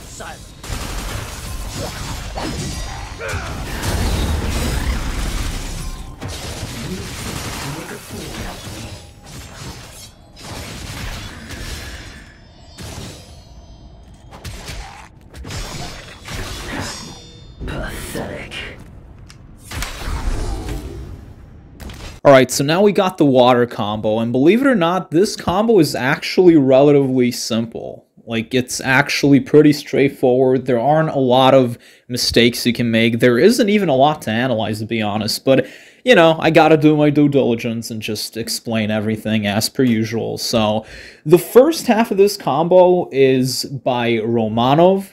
Silence. Pathetic. Alright, so now we got the water combo, and believe it or not, this combo is actually relatively simple. Like, it's actually pretty straightforward. There aren't a lot of mistakes you can make. There isn't even a lot to analyze, to be honest, but, you know, I gotta do my due diligence and just explain everything as per usual. So, the first half of this combo is by Romanov.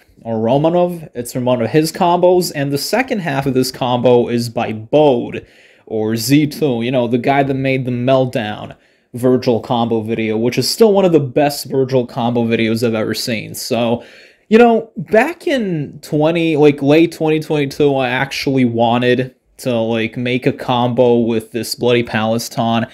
It's from one of his combos, and the second half of this combo is by Bode, or Z2, you know, the guy that made the Meltdown Vergil combo video, which is still one of the best Vergil combo videos I've ever seen. So, you know, back in late 2022, I actually wanted to, make a combo with this Bloody Palace taunt,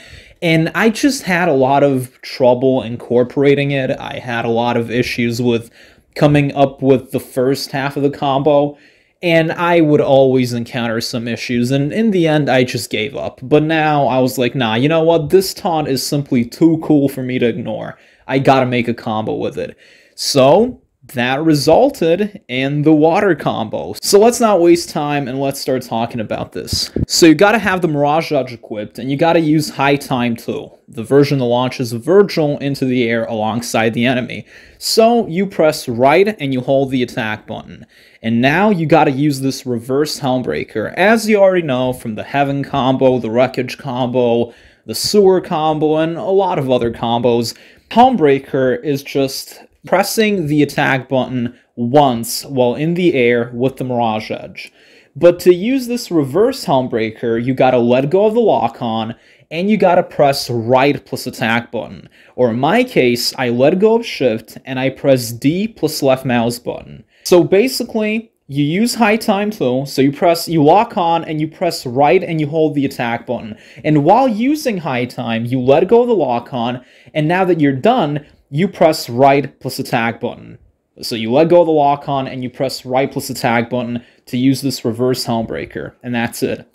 and I just had a lot of trouble incorporating it. I had a lot of issues with coming up with the first half of the combo, and I would always encounter some issues, and in the end, I just gave up. But now, I was like, nah, you know what? This taunt is simply too cool for me to ignore. I gotta make a combo with it. So, that resulted in the water combo. So let's not waste time and let's start talking about this. So you gotta have the Mirage Edge equipped, and you gotta use High Time too, the version that launches Vergil into the air alongside the enemy. So you press right and you hold the attack button. And now you gotta use this reverse Helmbreaker, as you already know from the Heaven combo, the Wreckage combo, the Sewer combo, and a lot of other combos. Helmbreaker is just pressing the attack button once while in the air with the Mirage Edge. But to use this reverse Helmbreaker, you gotta let go of the lock-on, and you gotta press right plus attack button. Or in my case, I let go of shift, and I press D plus left mouse button. So basically, you use High Time too, so you lock on, and you press right and you hold the attack button. And while using High Time, you let go of the lock-on, and now that you're done, you press right plus attack button. So you let go of the lock-on, and you press right plus attack button to use this reverse Helmbreaker, and that's it.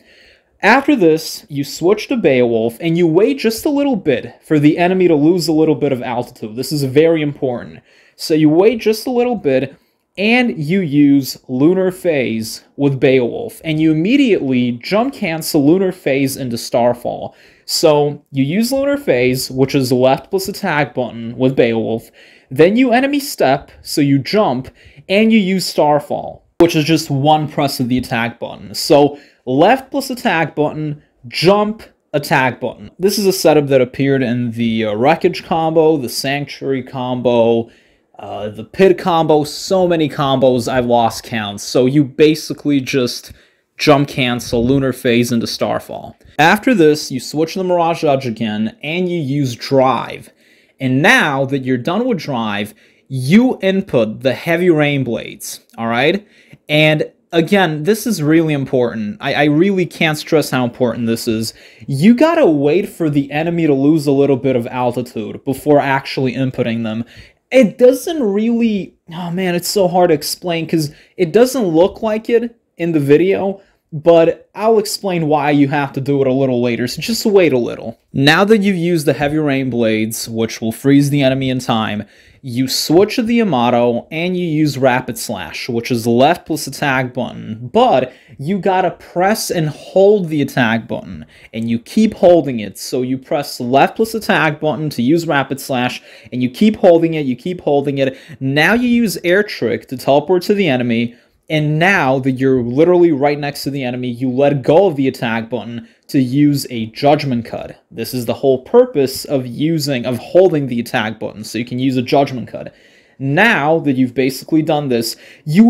After this, you switch to Beowulf, and you wait just a little bit for the enemy to lose a little bit of altitude. This is very important. So you wait just a little bit, and you use Lunar Phase with Beowulf, and you immediately jump cancel Lunar Phase into Starfall. So you use Lunar Phase, which is left plus attack button with Beowulf, then you enemy step, so you jump, and you use Starfall, which is just one press of the attack button. So left plus attack button, jump, attack button. This is a setup that appeared in the Wreckage combo, the Sanctuary combo, the Pit combo, so many combos I've lost count. So you basically just jump cancel Lunar Phase into Starfall. After this, you switch to the Mirage Edge again, and you use Drive. And now that you're done with Drive, you input the Heavy Rain Blades, alright? And again, this is really important. I really can't stress how important this is. You gotta wait for the enemy to lose a little bit of altitude before actually inputting them. It doesn't really... Oh man, it's so hard to explain because it doesn't look like it in the video, but I'll explain why you have to do it a little later, so just wait a little. Now that you've used the Heavy Rain Blades, which will freeze the enemy in time, you switch to the Yamato, and you use Rapid Slash, which is left plus attack button, but you gotta press and hold the attack button, and you keep holding it, so you press left plus attack button to use Rapid Slash, and you keep holding it, Now you use Air Trick to teleport to the enemy, and now that you're literally right next to the enemy, you let go of the attack button to use a Judgment Cut. This is the whole purpose of holding the attack button, so you can use a Judgment Cut. Now that you've basically done this, you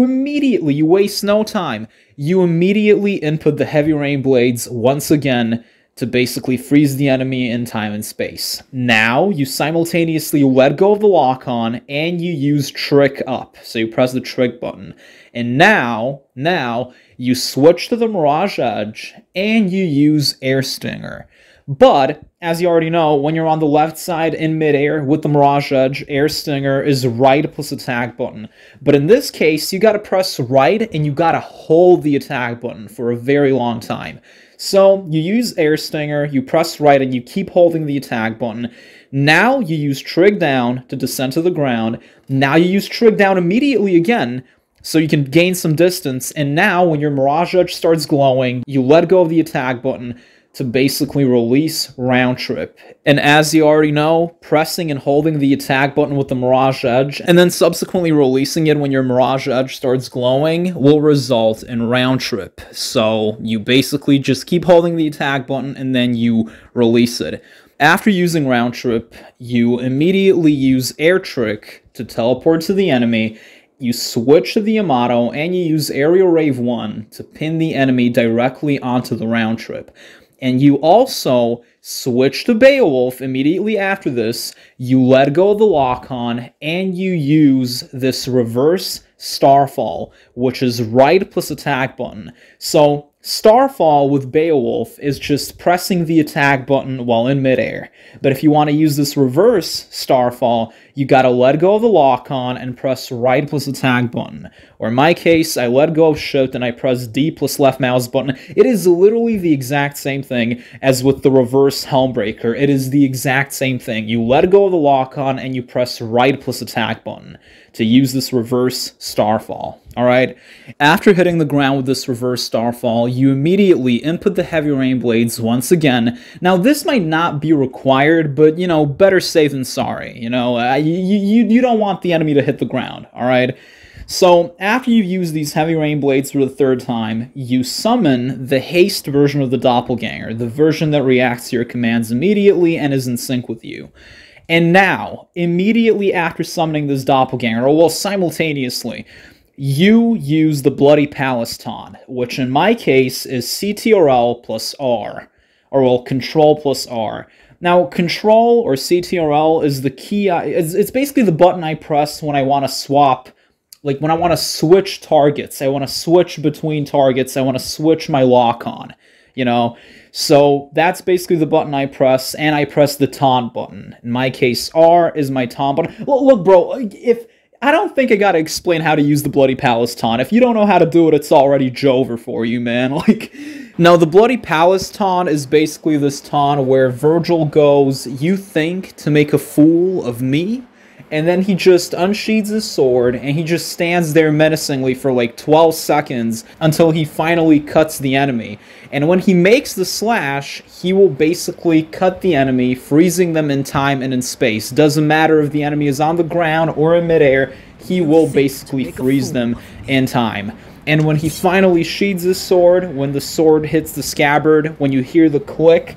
waste no time, you immediately input the Heavy Rain Blades once again to basically freeze the enemy in time and space. Now, you simultaneously let go of the lock-on, and you use Trick Up, so you press the Trick button. And now, you switch to the Mirage Edge, and you use Air Stinger. But, as you already know, when you're on the left side in midair with the Mirage Edge, Air Stinger is right plus attack button. But in this case, you gotta press right and you gotta hold the attack button for a very long time. So, you use Air Stinger, you press right and you keep holding the attack button. Now you use Trig down to descend to the ground. Now you use Trig down immediately again, so you can gain some distance. And now, when your Mirage Edge starts glowing, you let go of the attack button to basically release Round Trip. And as you already know, pressing and holding the attack button with the Mirage Edge, and then subsequently releasing it when your Mirage Edge starts glowing, will result in Round Trip. So you basically just keep holding the attack button and then you release it. After using Round Trip, you immediately use Air Trick to teleport to the enemy. You switch to the Yamato, and you use Aerial Rave 1 to pin the enemy directly onto the Round Trip. And you also switch to Beowulf immediately after this. You let go of the lock-on, and you use this reverse Starfall, which is right plus attack button. So, Starfall with Beowulf is just pressing the attack button while in midair. But if you want to use this reverse Starfall, you gotta let go of the lock-on and press right plus attack button. Or in my case, I let go of shift and I press D plus left mouse button. It is literally the exact same thing as with the reverse Helmbreaker. It is the exact same thing. You let go of the lock-on and you press right plus attack button to use this reverse Starfall. Alright, after hitting the ground with this reverse Starfall, you immediately input the Heavy Rain Blades once again. Now, this might not be required, but, you know, better safe than sorry. You know, you don't want the enemy to hit the ground, alright? So, after you use these Heavy Rain Blades for the third time, you summon the haste version of the Doppelganger, the version that reacts to your commands immediately and is in sync with you. And now, immediately after summoning this Doppelganger, or well, simultaneously, you use the Bloody Palace taunt, which in my case is CTRL plus R, or well, Control plus R. Now, Control or CTRL is the key, it's basically the button I press when I want to swap, like when I want to switch targets, I want to switch between targets, I want to switch my lock-on, you know? So that's basically the button I press, and I press the taunt button. In my case, R is my taunt button. Look, bro, I don't think I gotta explain how to use the Bloody Palace taunt. If you don't know how to do it, it's already Jover for you, man. Like, no, the Bloody Palace taunt is basically this taunt where Vergil goes, "You think to make a fool of me?" And then he just unsheathes his sword, and he just stands there menacingly for like 12 seconds until he finally cuts the enemy. And when he makes the slash, he will basically cut the enemy, freezing them in time and in space. Doesn't matter if the enemy is on the ground or in midair, he will basically freeze them in time. And when he finally sheathes his sword, when the sword hits the scabbard, when you hear the click,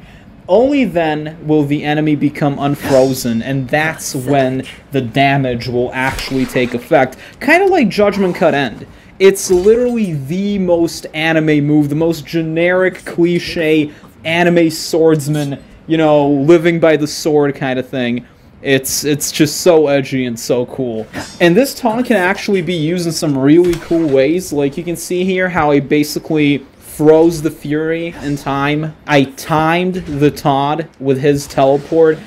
only then will the enemy become unfrozen, and that's when the damage will actually take effect. Kind of like Judgment Cut End. It's literally the most anime move, the most generic, cliche anime swordsman, you know, living by the sword kind of thing. It's just so edgy and so cool. And this taunt can actually be used in some really cool ways. Like, you can see here how I basically froze the Fury in time. I timed the taunt with his teleport,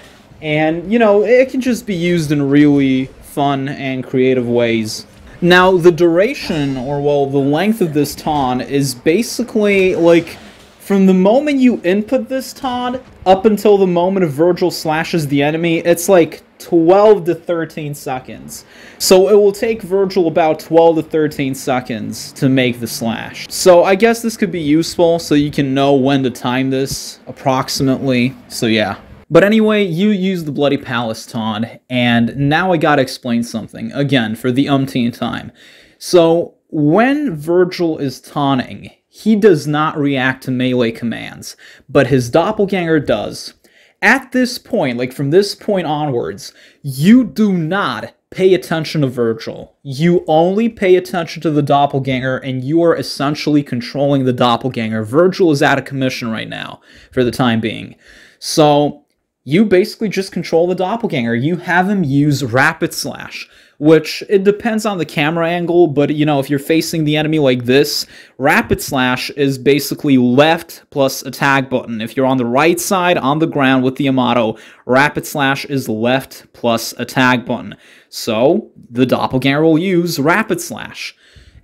and, you know, it can just be used in really fun and creative ways. Now, the duration, or well, the length of this taunt is basically, like, from the moment you input this taunt up until the moment Vergil slashes the enemy, it's like 12 to 13 seconds. So it will take Vergil about 12 to 13 seconds to make the slash. So I guess this could be useful so you can know when to time this approximately. So yeah. But anyway, you use the Bloody Palace taunt, and now I gotta explain something, again, for the umpteenth time. So, when Vergil is taunting, he does not react to melee commands, but his Doppelganger does. At this point, like from this point onwards, you do not pay attention to Vergil. You only pay attention to the Doppelganger, and you are essentially controlling the Doppelganger. Vergil is out of commission right now, for the time being. So, you basically just control the Doppelganger. You have him use Rapid Slash, which it depends on the camera angle, but you know, if you're facing the enemy like this, rapid slash is basically left plus attack button. If you're on the right side on the ground with the Yamato, rapid slash is left plus attack button. So the doppelganger will use rapid slash.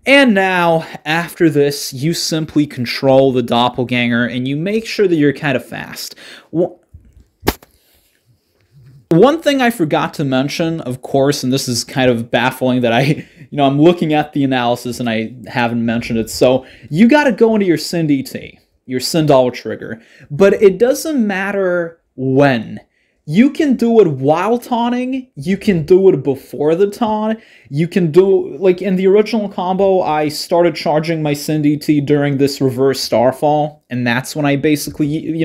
And now, after this, you simply control the doppelganger and you make sure that you're kind of fast. One thing I forgot to mention, of course, and this is kind of baffling that I'm looking at the analysis and I haven't mentioned it. So you got to go into your Sin DT, your Sin Double Trigger, but it doesn't matter when. You can do it while taunting, you can do it before the taunt, you can do, like in the original combo, I started charging my Sin DT during this reverse Starfall, and that's when I basically,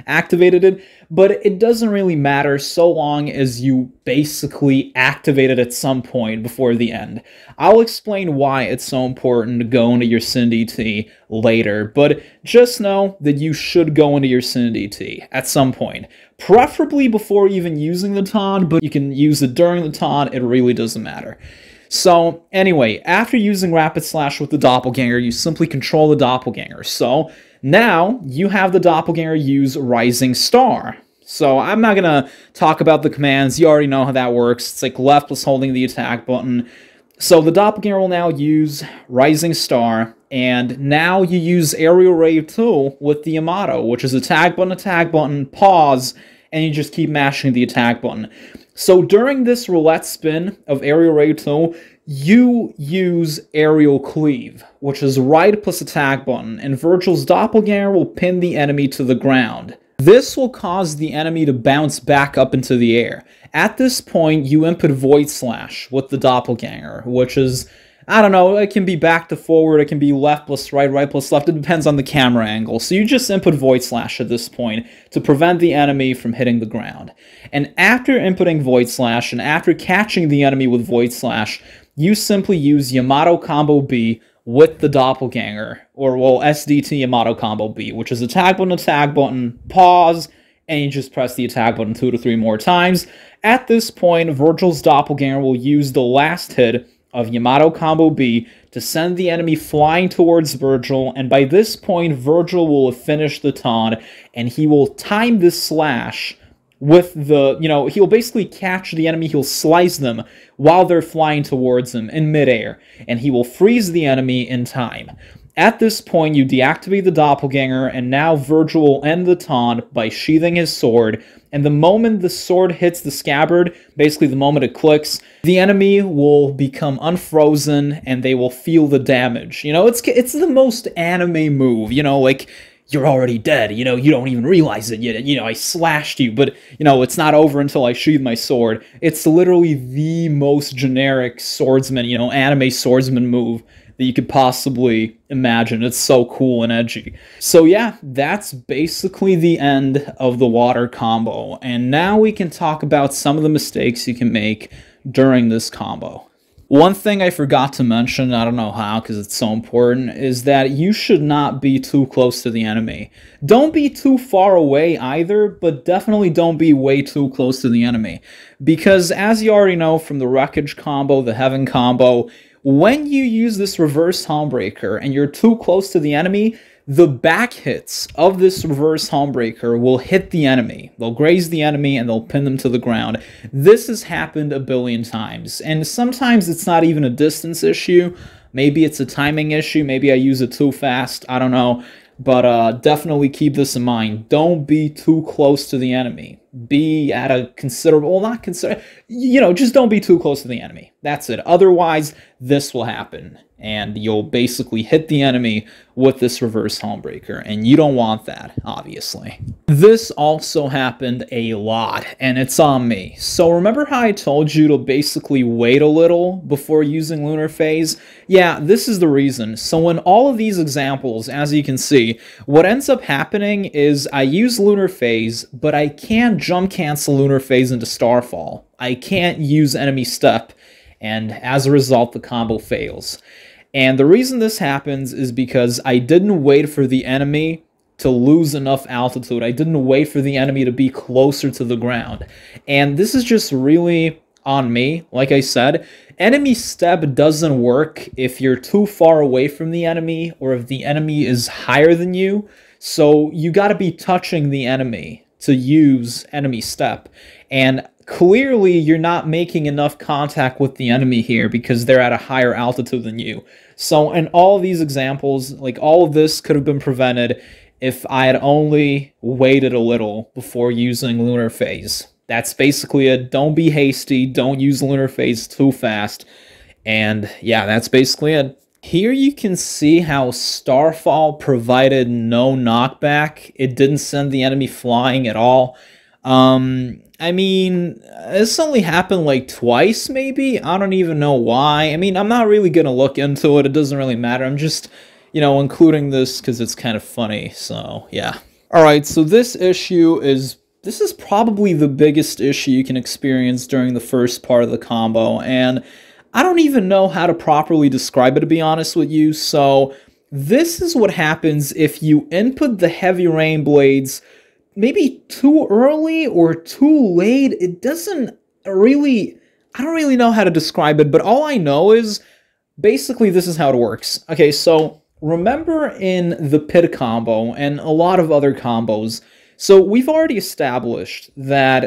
activated it, but it doesn't really matter so long as you basically activate it at some point before the end. I'll explain why it's so important to go into your Sin DT later, but just know that you should go into your Sin DT at some point. Preferably before even using the taunt, but you can use it during the taunt, it really doesn't matter. So, anyway, after using Rapid Slash with the Doppelganger, you simply control the Doppelganger. So, now, you have the Doppelganger use Rising Star. So, I'm not gonna talk about the commands, you already know how that works. It's like left plus holding the attack button. So, the Doppelganger will now use Rising Star, and now you use Aerial Raid 2 with the Yamato, which is attack button, pause, and you just keep mashing the attack button. So during this roulette spin of Aerial Raid 2, you use Aerial Cleave, which is right plus attack button, and Vergil's Doppelganger will pin the enemy to the ground. This will cause the enemy to bounce back up into the air. At this point, you input Void Slash with the Doppelganger, which is, I don't know, it can be back to forward, it can be left plus right, right plus left, it depends on the camera angle. So you just input Void Slash at this point to prevent the enemy from hitting the ground. And after inputting Void Slash, and after catching the enemy with Void Slash, you simply use Yamato Combo B with the Doppelganger, or well, SDT Yamato Combo B, which is attack button, pause, and you just press the attack button 2 to 3 more times. At this point, Vergil's Doppelganger will use the last hit of Yamato Combo B to send the enemy flying towards Vergil, and by this point, Vergil will have finished the taunt, and he will time this slash with the, he'll basically catch the enemy, he'll slice them while they're flying towards him in midair, and he will freeze the enemy in time. At this point, you deactivate the Doppelganger, and now Vergil will end the taunt by sheathing his sword, and the moment the sword hits the scabbard, basically the moment it clicks, the enemy will become unfrozen, and they will feel the damage. It's the most anime move, like, you're already dead, you don't even realize it yet, I slashed you, but, it's not over until I sheathe my sword. It's literally the most generic swordsman, anime swordsman move that you could possibly imagine. It's so cool and edgy. So yeah, that's basically the end of the water combo, and now we can talk about some of the mistakes you can make during this combo. One thing I forgot to mention, I don't know how because it's so important, is that you should not be too close to the enemy. Don't be too far away either, but definitely don't be way too close to the enemy. Because as you already know from the Wreckage combo, the Heaven combo, when you use this reverse Homebreaker and you're too close to the enemy, the back hits of this reverse Homebreaker will hit the enemy. They'll graze the enemy and they'll pin them to the ground. This has happened a billion times, and sometimes it's not even a distance issue. Maybe it's a timing issue. Maybe I use it too fast. I don't know. But definitely keep this in mind. Don't be too close to the enemy. Be at a considerable, well, not consider, just don't be too close to the enemy. That's it. Otherwise, this will happen, and you'll basically hit the enemy with this reverse Homebreaker, and you don't want that, obviously. This also happened a lot, and it's on me. So remember how I told you to basically wait a little before using Lunar Phase? Yeah, this is the reason. So in all of these examples, as you can see, what ends up happening is I use Lunar Phase, but I can't jump cancel Lunar Phase into Starfall. I can't use Enemy Step, and as a result, the combo fails. And the reason this happens is because I didn't wait for the enemy to lose enough altitude. I didn't wait for the enemy to be closer to the ground. And this is just really on me. Like I said, enemy step doesn't work if you're too far away from the enemy or if the enemy is higher than you. So you got to be touching the enemy to use enemy step. And clearly you're not making enough contact with the enemy here because they're at a higher altitude than you. So in all of these examples, like all of this could have been prevented if I had only waited a little before using lunar phase. That's basically it. Don't be hasty. Don't use lunar phase too fast. And yeah, that's basically it. Here you can see how Starfall provided no knockback. It didn't send the enemy flying at all. I mean, this only happened like twice, maybe? I don't even know why. I mean, I'm not really gonna look into it. It doesn't really matter. I'm just, you know, including this because it's kind of funny. So, yeah. Alright, so this is probably the biggest issue you can experience during the first part of the combo, and I don't even know how to properly describe it, to be honest with you. So this is what happens if you input the heavy rain blades maybe too early or too late. It doesn't really, I don't really know how to describe it, but all I know is basically this is how it works. Okay, so remember in the pit combo and a lot of other combos, so we've already established that,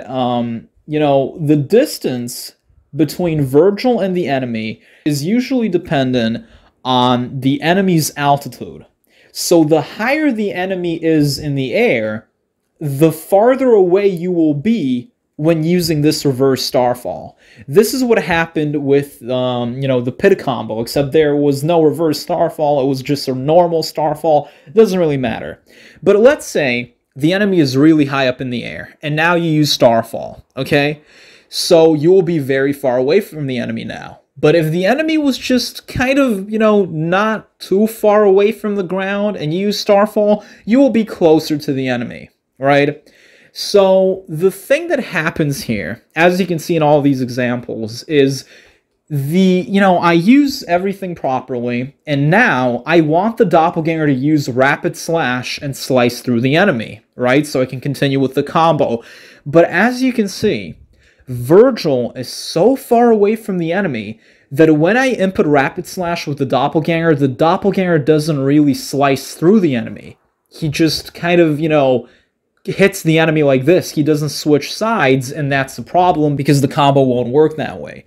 you know, the distance between Vergil and the enemy is usually dependent on the enemy's altitude. So the higher the enemy is in the air, the farther away you will be when using this reverse starfall. This is what happened with, you know, the pit combo, except there was no reverse starfall. It was just a normal starfall. It doesn't really matter. But let's say the enemy is really high up in the air, and now you use starfall, okay? So you will be very far away from the enemy now. But if the enemy was just kind of, you know, not too far away from the ground and you use starfall, you will be closer to the enemy, right? So the thing that happens here, as you can see in all these examples, is you know, I use everything properly, and now I want the doppelganger to use rapid slash and slice through the enemy, right? So I can continue with the combo. But as you can see, Vergil is so far away from the enemy that when I input rapid slash with the doppelganger doesn't really slice through the enemy. He just kind of, you know, hits the enemy like this. He doesn't switch sides, and that's the problem because the combo won't work that way.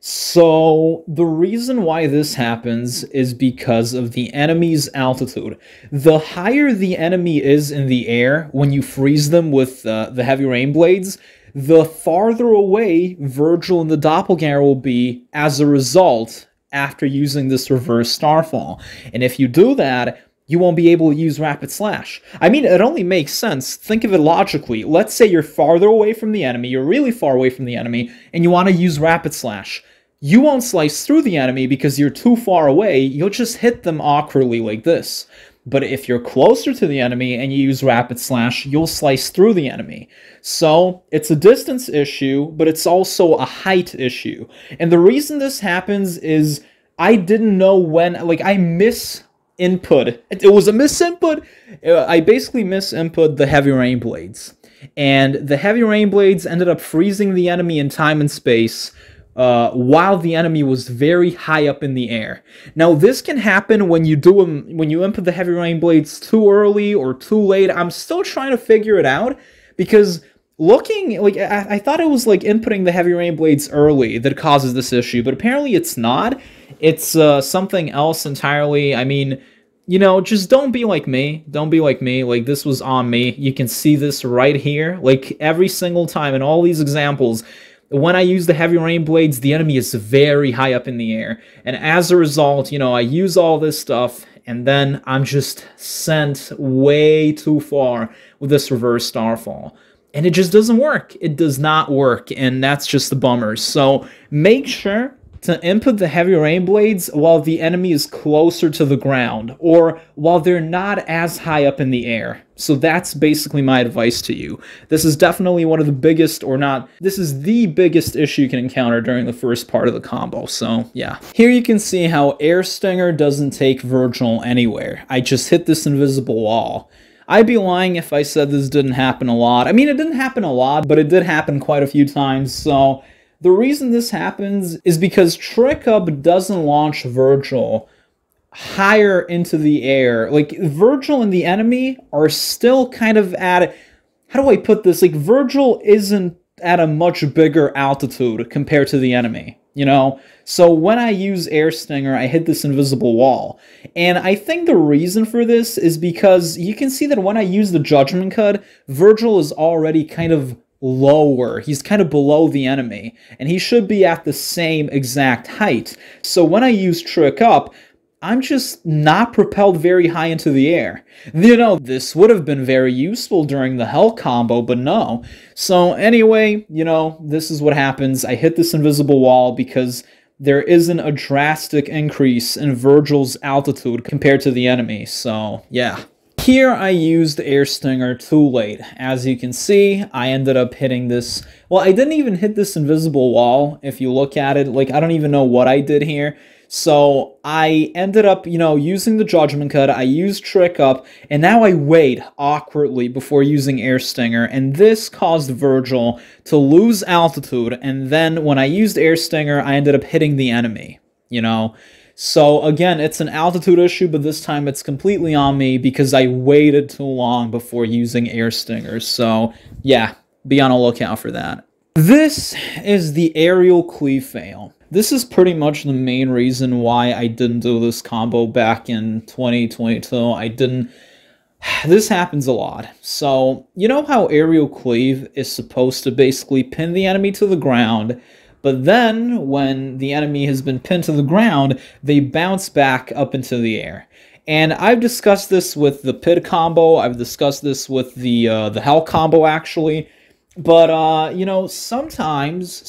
So the reason why this happens is because of the enemy's altitude. The higher the enemy is in the air when you freeze them with the heavy rain blades, the farther away Vergil and the doppelganger will be as a result after using this reverse starfall. And if you do that, you won't be able to use rapid slash. I mean, it only makes sense. Think of it logically. Let's say you're farther away from the enemy, you're really far away from the enemy, and you want to use rapid slash. You won't slice through the enemy because you're too far away. You'll just hit them awkwardly like this. But if you're closer to the enemy and you use rapid slash, you'll slice through the enemy. So it's a distance issue, but it's also a height issue. And the reason this happens is I didn't know when, like, I misinput. It was a misinput. I basically misinput the heavy rain blades. And the heavy rain blades ended up freezing the enemy in time and space, while the enemy was very high up in the air. Now, this can happen when you input the heavy rain blades too early or too late. I'm still trying to figure it out because looking, like, I thought it was like inputting the heavy rain blades early that causes this issue, but apparently it's not. It's something else entirely. I mean, you know, just don't be like me. Don't be like me. Like, this was on me. You can see this right here. Like, every single time in all these examples, when I use the heavy rain blades, the enemy is very high up in the air. And as a result, you know, I use all this stuff, and then I'm just sent way too far with this reverse starfall. And it just doesn't work. It does not work, and that's just the bummer. So make sure to input the heavy rain blades while the enemy is closer to the ground, or while they're not as high up in the air. So that's basically my advice to you. This is definitely one of the biggest, or not, this is the biggest issue you can encounter during the first part of the combo, so yeah. Here you can see how Air Stinger doesn't take Vergil anywhere. I just hit this invisible wall. I'd be lying if I said this didn't happen a lot. I mean, it didn't happen a lot, but it did happen quite a few times, so The reason this happens is because Trick Up doesn't launch Vergil higher into the air. Like, Vergil and the enemy are still kind of at, how do I put this? Like, Vergil isn't at a much bigger altitude compared to the enemy, you know? So when I use Air Stinger, I hit this invisible wall. And I think the reason for this is because you can see that when I use the Judgment Cut, Vergil is already kind of lower. He's kind of below the enemy, and he should be at the same exact height. So when I use Trick Up, I'm just not propelled very high into the air. You know, this would have been very useful during the Hell combo, but no. So anyway, you know, this is what happens. I hit this invisible wall because there isn't a drastic increase in Vergil's altitude compared to the enemy, so yeah. Here I used Air Stinger too late. As you can see, I ended up hitting this. Well, I didn't even hit this invisible wall, if you look at it. Like, I don't even know what I did here. So I ended up, you know, using the Judgment Cut, I used Trick Up, and now I wait awkwardly before using Air Stinger, and this caused Vergil to lose altitude, and then when I used Air Stinger, I ended up hitting the enemy, you know? So again, it's an altitude issue, but this time it's completely on me because I waited too long before using Air Stingers. So yeah, be on a lookout for that. This is the aerial cleave fail. This is pretty much the main reason why I didn't do this combo back in 2022. This happens a lot. So, you know how aerial cleave is supposed to basically pin the enemy to the ground, but then when the enemy has been pinned to the ground, they bounce back up into the air. And I've discussed this with the Pit combo, I've discussed this with the Hell combo actually. But, you know, sometimes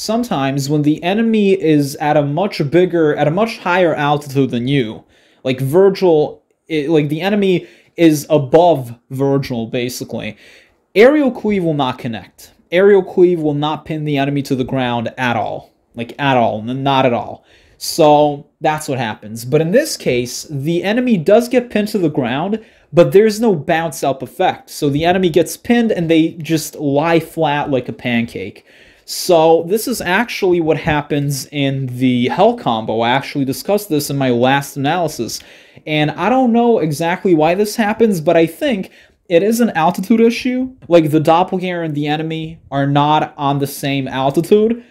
when the enemy is at a much higher altitude than you, like Vergil, like the enemy is above Vergil, basically, aerial cleave will not connect. Aerial cleave will not pin the enemy to the ground at all. Like, at all. Not at all. So, that's what happens. But in this case, the enemy does get pinned to the ground, but there's no bounce up effect. So the enemy gets pinned and they just lie flat like a pancake. So this is actually what happens in the Hell combo. I actually discussed this in my last analysis. And I don't know exactly why this happens, but I think it is an altitude issue. Like, the Doppelganger and the enemy are not on the same altitude.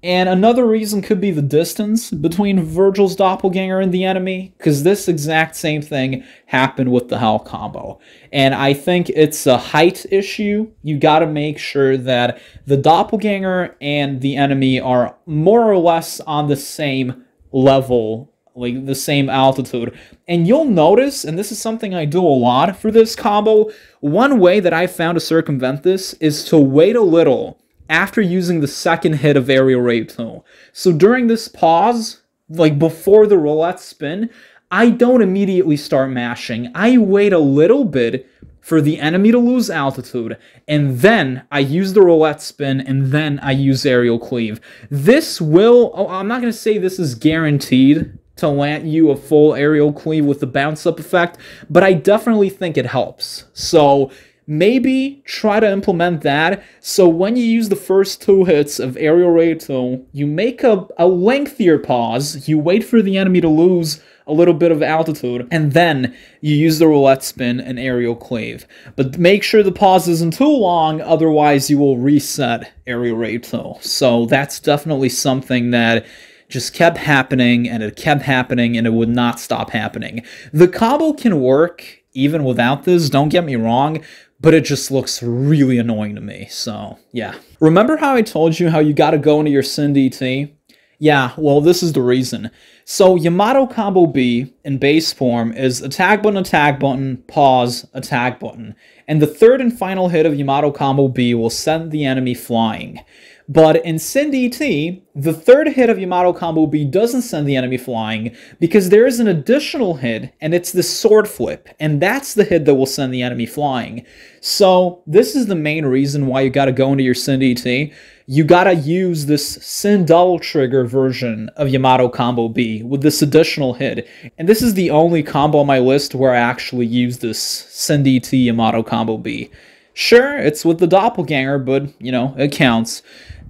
And another reason could be the distance between Vergil's Doppelganger and the enemy, because this exact same thing happened with the Hell combo. And I think it's a height issue. You gotta make sure that the Doppelganger and the enemy are more or less on the same level, like the same altitude. And you'll notice, and this is something I do a lot for this combo, one way that I found to circumvent this is to wait a little after using the second hit of Aerial Raid 2. So during this pause, like before the roulette spin, I don't immediately start mashing. I wait a little bit for the enemy to lose altitude, and then I use the roulette spin, and then I use Aerial Cleave. This will, I'm not going to say this is guaranteed to land you a full Aerial Cleave with the bounce up effect, but I definitely think it helps. So maybe try to implement that, so when you use the first two hits of Aerial Raid 2, you make a lengthier pause, you wait for the enemy to lose a little bit of altitude, and then you use the roulette spin and Aerial Cleave. But make sure the pause isn't too long, otherwise you will reset Aerial Raid 2. So that's definitely something that just kept happening, and it kept happening, and it would not stop happening. The combo can work even without this, don't get me wrong, but it just looks really annoying to me, so yeah. Remember how I told you how you gotta go into your Sin DT? Yeah, well, this is the reason. So Yamato Combo B in base form is attack button, pause, attack button. And the third and final hit of Yamato Combo B will send the enemy flying. But in Sin DT, the third hit of Yamato Combo B doesn't send the enemy flying because there is an additional hit, and it's the sword flip, and that's the hit that will send the enemy flying. So this is the main reason why you gotta go into your Sin DT. You gotta use this Sin double trigger version of Yamato Combo B with this additional hit. And this is the only combo on my list where I actually use this Sin DT Yamato Combo B. Sure, it's with the Doppelganger, but, you know, it counts.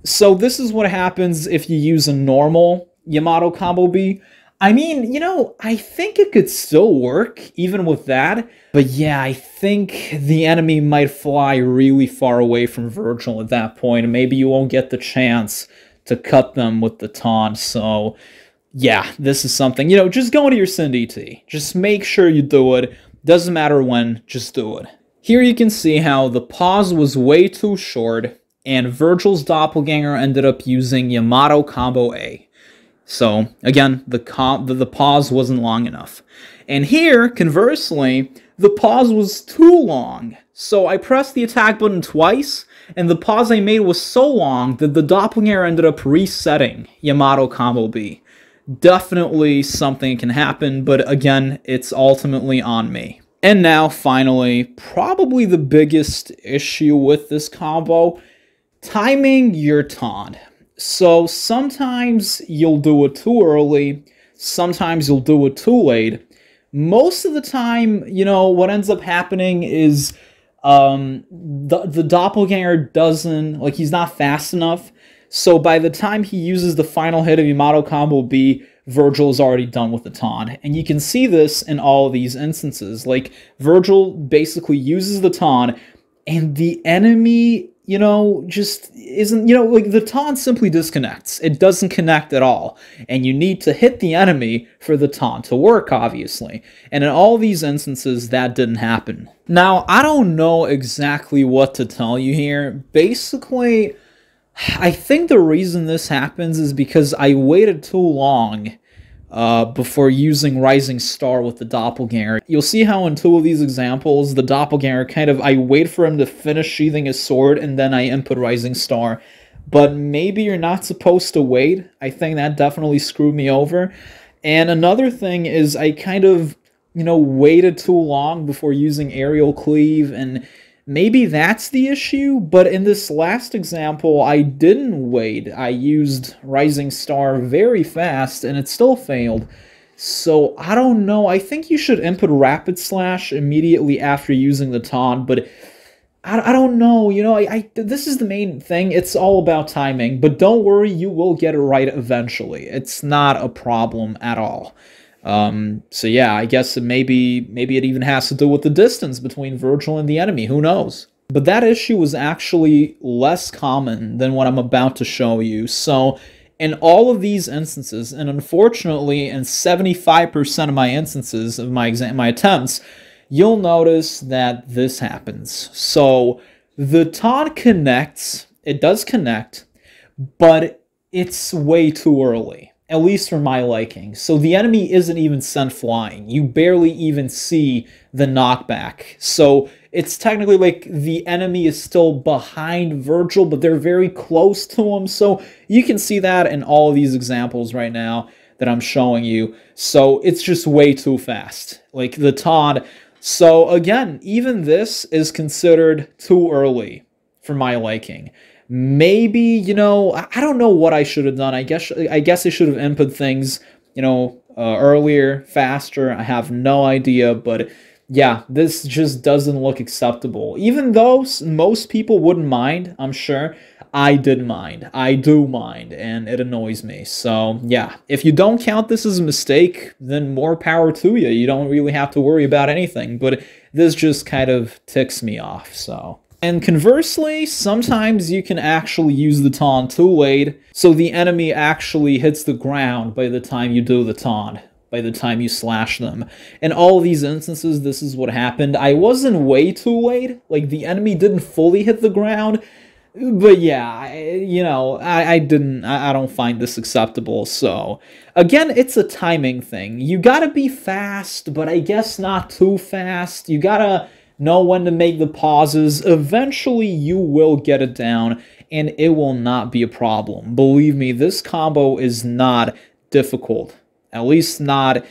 So this is what happens if you use a normal Yamato combo B. I mean, I think it could still work, even with that. But yeah, I think the enemy might fly really far away from Vergil at that point, and maybe you won't get the chance to cut them with the taunt. So yeah, this is something, just go into your Sin DT. Just make sure you do it. Doesn't matter when, just do it. Here you can see how the pause was way too short, and Vergil's Doppelganger ended up using Yamato combo A. So, again, the pause wasn't long enough. And here, conversely, the pause was too long. So I pressed the attack button twice, and the pause I made was so long that the Doppelganger ended up resetting Yamato combo B. Definitely something can happen, but again, it's ultimately on me. And now, finally, probably the biggest issue with this combo, timing your taunt. So sometimes you'll do it too early, sometimes you'll do it too late. Most of the time, what ends up happening is the Doppelganger doesn't, he's not fast enough. So by the time he uses the final hit of Yamato combo B, Vergil is already done with the taunt. And you can see this in all of these instances. Vergil basically uses the taunt, and the enemy, just isn't, the taunt simply disconnects. It doesn't connect at all. And you need to hit the enemy for the taunt to work, obviously. And in all these instances, that didn't happen. Now, I don't know exactly what to tell you here. Basically, I think the reason this happens is because I waited too long before using Rising Star with the Doppelganger. You'll see how in two of these examples, the Doppelganger I wait for him to finish sheathing his sword, and then I input Rising Star. But maybe you're not supposed to wait. I think that definitely screwed me over. And another thing is I waited too long before using Aerial Cleave, and maybe that's the issue, but in this last example, I didn't wait. I used Rising Star very fast, and it still failed. So, I don't know. I think you should input Rapid Slash immediately after using the taunt, but I don't know. This is the main thing. It's all about timing, but don't worry, you will get it right eventually. It's not a problem at all. So yeah, I guess maybe it even has to do with the distance between Vergil and the enemy, who knows? But that issue was actually less common than what I'm about to show you. So in all of these instances, and unfortunately in 75% of my instances of my attempts, you'll notice that this happens. So the taunt connects, it does connect, but it's way too early. At least for my liking. So the enemy isn't even sent flying. You barely even see the knockback. So it's technically the enemy is still behind Vergil, but they're very close to him. So you can see that in all of these examples right now that I'm showing you. So it's just way too fast. The taunt. So again, even this is considered too early for my liking. Maybe, I don't know what I should have done. I guess I should have input things, earlier, faster. I have no idea, but yeah, this just doesn't look acceptable. Even though most people wouldn't mind, I'm sure, I did mind. I do mind, and it annoys me. So yeah, if you don't count this as a mistake, then more power to you. You don't really have to worry about anything, but this just kind of ticks me off, so. And conversely, sometimes you can actually use the taunt too late, so the enemy actually hits the ground by the time you do the taunt, by the time you slash them. In all of these instances, this is what happened. I wasn't way too late, the enemy didn't fully hit the ground, but yeah, I don't find this acceptable, so. Again, it's a timing thing. You gotta be fast, but I guess not too fast. You gotta know when to make the pauses. Eventually, you will get it down, and it will not be a problem. Believe me, this combo is not difficult. At least not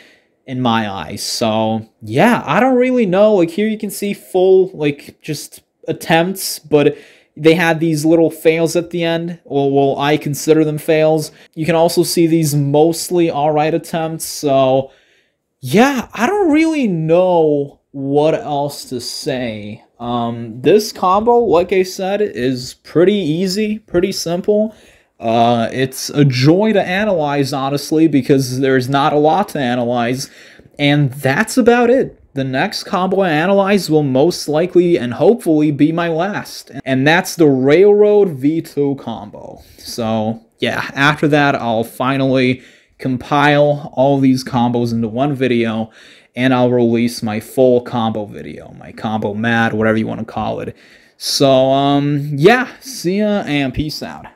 in my eyes. So, yeah, I don't really know. Here you can see full, just attempts, but they had these little fails at the end. Well, I consider them fails. You can also see these mostly alright attempts. So, yeah, I don't really know what else to say. This combo, like I said, is pretty easy, pretty simple. It's a joy to analyze, honestly, because there's not a lot to analyze, and that's about it. The next combo I analyze will most likely and hopefully be my last, and that's the Railroad V2 combo. So, yeah, after that, I'll finally compile all these combos into one video, and I'll release my full combo video, my combo mad, whatever you want to call it. So, yeah, see ya and peace out.